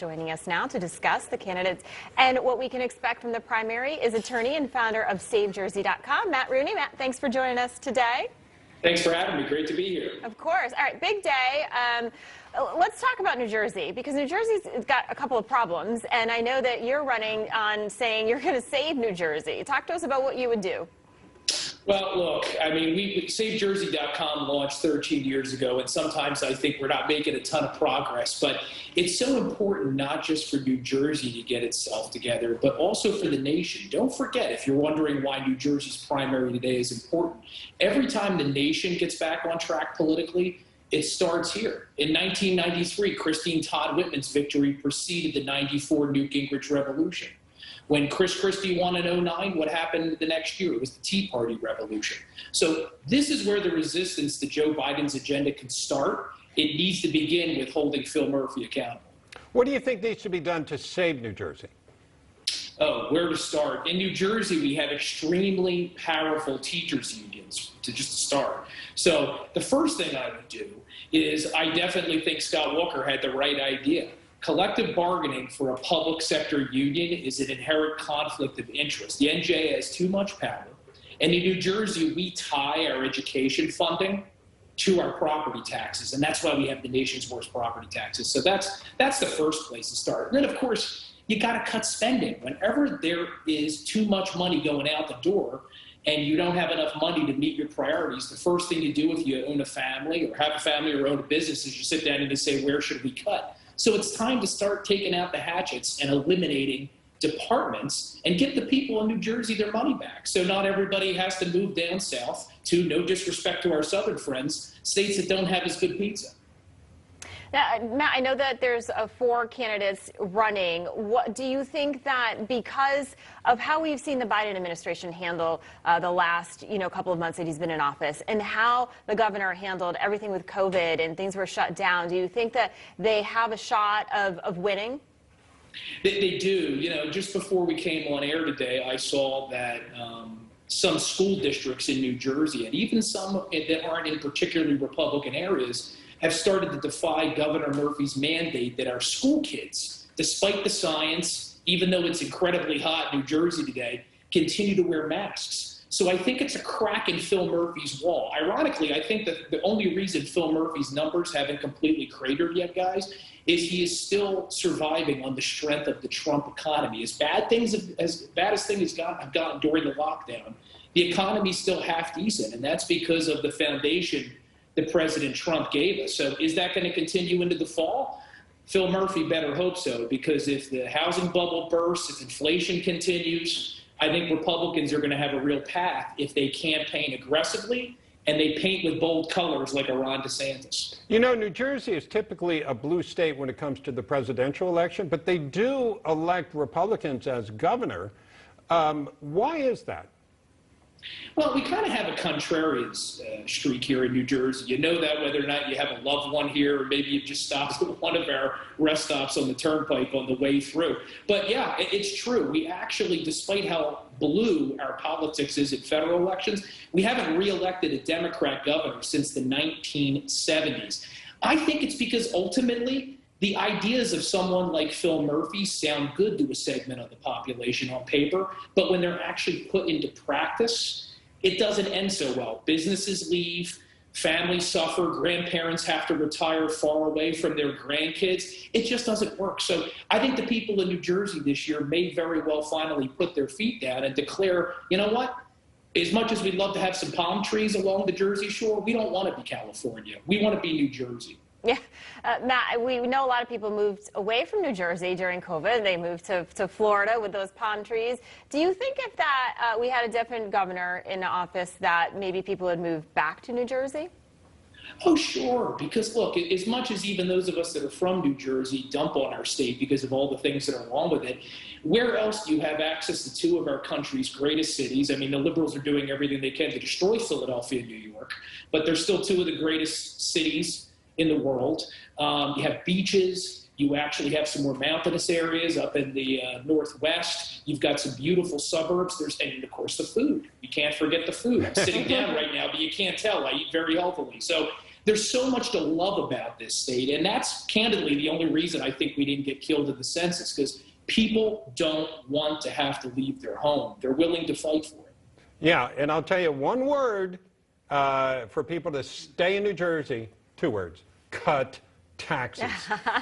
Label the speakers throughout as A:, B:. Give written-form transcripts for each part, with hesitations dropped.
A: Joining us now to discuss the candidates and what we can expect from the primary is attorney and founder of SaveJersey.com, Matt Rooney. Matt, thanks for joining us today.
B: Thanks for having me. Great to be here.
A: Of course. All right, big day. Let's talk about New Jersey, because New Jersey's got a couple of problems, and I know that you're running on saying you're going to save New Jersey. Talk to us about what you would do.
B: Well, look, I mean, SaveJersey.com launched 13 years ago, and sometimes I think we're not making a ton of progress, but it's so important not just for New Jersey to get itself together, but also for the nation. Don't forget, if you're wondering why New Jersey's primary today is important, every time the nation gets back on track politically, it starts here. In 1993, Christine Todd Whitman's victory preceded the 94 Newt Gingrich revolution. When Chris Christie won in 2009, what happened the next year? It was the Tea Party revolution. So this is where the resistance to Joe Biden's agenda can start. It needs to begin with holding Phil Murphy accountable.
C: What do you think needs to be done to save New Jersey?
B: Oh, where to start? In New Jersey, we have extremely powerful teachers' unions, to just start. So the first thing I would do is I definitely think Scott Walker had the right idea. Collective bargaining for a public sector union is an inherent conflict of interest. The NJ has too much power. And in New Jersey, we tie our education funding to our property taxes, and that's why we have the nation's worst property taxes. So that's the first place to start. And then, of course, you got to cut spending. Whenever there is too much money going out the door and you don't have enough money to meet your priorities, the first thing you do if you own a family or have a family or own a business is you sit down and you say, where should we cut? So it's time to start taking out the hatchets and eliminating departments and get the people in New Jersey their money back. So not everybody has to move down south to, no disrespect to our southern friends, states that don't have as good pizza.
A: Now, Matt, I know that there's 4 candidates running. What do you think that because of how we've seen the Biden administration handle the last, couple of months that he's been in office and how the governor handled everything with COVID and things were shut down, do you think that they have a shot of winning?
B: They do. Just before we came on air today, I saw that some school districts in New Jersey, and even some that aren't in particularly Republican areas, have started to defy Governor Murphy's mandate that our school kids, despite the science, even though it's incredibly hot in New Jersey today, continue to wear masks. So I think it's a crack in Phil Murphy's wall. Ironically, I think that the only reason Phil Murphy's numbers haven't completely cratered yet, guys, is he is still surviving on the strength of the Trump economy. As bad as things have gotten during the lockdown, the economy's still half decent, and that's because of the foundation that President Trump gave us. So is that going to continue into the fall? Phil Murphy better hope so, because if the housing bubble bursts, if inflation continues, I think Republicans are going to have a real path if they campaign aggressively and they paint with bold colors like a Ron DeSantis.
C: New Jersey is typically a blue state when it comes to the presidential election, but they do elect Republicans as governor. Why is that?
B: Well, we kind of have a contrarian streak here in New Jersey. You know that whether or not you have a loved one here, or maybe you just stopped at one of our rest stops on the turnpike on the way through. But yeah, it's true. We actually, despite how blue our politics is in federal elections, we haven't reelected a Democrat governor since the 1970s. I think it's because ultimately the ideas of someone like Phil Murphy sound good to a segment of the population on paper, but when they're actually put into practice, it doesn't end so well. Businesses leave, families suffer, grandparents have to retire far away from their grandkids. It just doesn't work. So I think the people in New Jersey this year may very well finally put their feet down and declare, you know what? As much as we'd love to have some palm trees along the Jersey Shore, we don't want to be California. We want to be New Jersey.
A: Yeah. Matt, we know a lot of people moved away from New Jersey during COVID. They moved to Florida with those palm trees. Do you think if that we had a different governor in office that maybe people would move back to New Jersey?
B: Oh, sure. Because, look, as much as even those of us that are from New Jersey dump on our state because of all the things that are wrong with it, where else do you have access to 2 of our country's greatest cities? I mean, the liberals are doing everything they can to destroy Philadelphia and New York, but they're still 2 of the greatest cities in the world. You have beaches. You actually have some more mountainous areas up in the northwest. You've got some beautiful suburbs. And, of course, the food. You can't forget the food. I'm sitting down right now, but you can't tell. I eat very healthily. So there's so much to love about this state, and that's candidly the only reason I think we didn't get killed in the census, because people don't want to have to leave their home. They're willing to fight for it.
C: Yeah, and I'll tell you one word for people to stay in New Jersey, 2 words: cut taxes,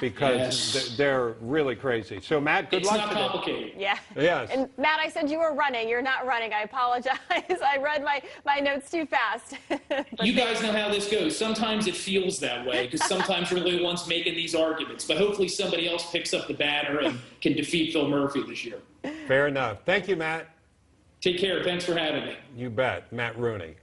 C: because they're really crazy. So, Matt, good luck today.
B: It's not complicated.
A: Yeah.
C: Yes.
A: And Matt, I said you were running. You're not running. I apologize. I read my notes too fast.
B: You guys know how this goes. Sometimes it feels that way, because sometimes we're the ones making these arguments. But hopefully somebody else picks up the banner and can defeat Phil Murphy this year.
C: Fair enough. Thank you, Matt.
B: Take care. Thanks for having me.
C: You bet. Matt Rooney.